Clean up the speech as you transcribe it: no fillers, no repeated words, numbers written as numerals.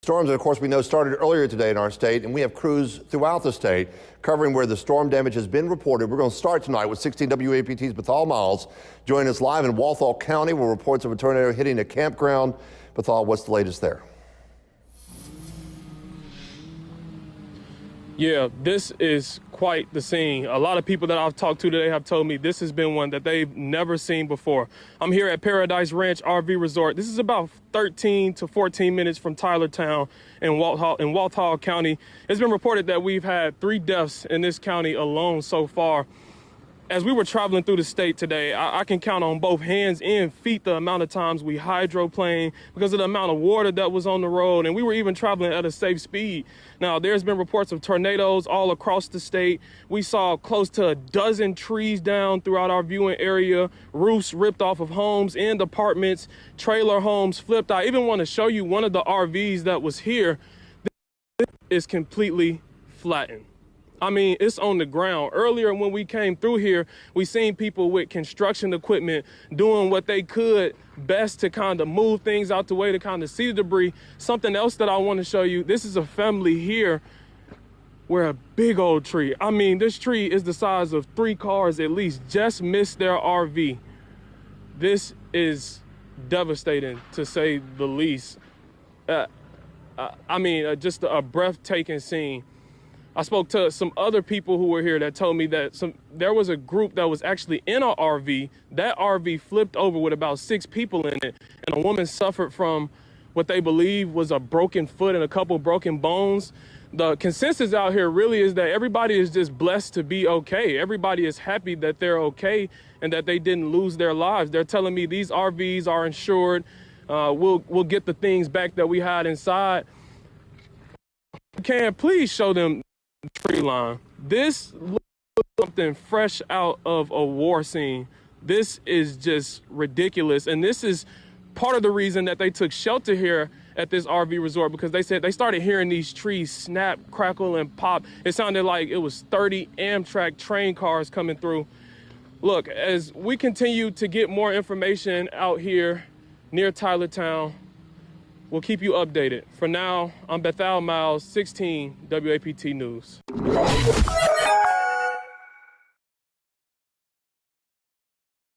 Storms, of course, we know started earlier today in our state, and we have crews throughout the state covering where the storm damage has been reported. We're going to start tonight with 16 WAPT's Bethal Miles joining us live in Walthall County, where reports of a tornado hitting a campground. Bethal, what's the latest there? Yeah, this is quite the scene. A lot of people that I've talked to today have told me this has been one that they've never seen before. I'm here at Paradise Ranch RV Resort. This is about 13 to 14 minutes from Tylertown in Walthall County. It's been reported that we've had 3 deaths in this county alone so far. As we were traveling through the state today, I can count on both hands and feet the amount of times we hydroplaned because of the amount of water that was on the road, and we were even traveling at a safe speed. Now, there's been reports of tornadoes all across the state. We saw close to a dozen trees down throughout our viewing area, roofs ripped off of homes and apartments, trailer homes flipped. I even want to show you one of the RVs that was here. This is completely flattened. I mean, it's on the ground. Earlier when we came through here, we seen people with construction equipment doing what they could best to kind of move things out the way to kind of see the debris. Something else that I want to show you, this is a family here where a big old tree, I mean, this tree is the size of 3 cars at least, just missed their RV. This is devastating, to say the least. Just a breathtaking scene. I spoke to some other people who were here that told me that there was a group that was actually in an RV. That RV flipped over with about 6 people in it, and a woman suffered from what they believe was a broken foot and a couple broken bones. The consensus out here really is that everybody is just blessed to be okay. Everybody is happy that they're okay and that they didn't lose their lives. They're telling me these RVs are insured. We'll get the things back that we had inside. Can please show them tree line. This looks like something fresh out of a war scene. This is just ridiculous, and this is part of the reason that they took shelter here at this RV resort, because they said they started hearing these trees snap, crackle, and pop. It sounded like it was 30 Amtrak train cars coming through. Look, as we continue to get more information out here near Tylertown, we'll keep you updated. For now, I'm Bethal Miles, 16 WAPT News.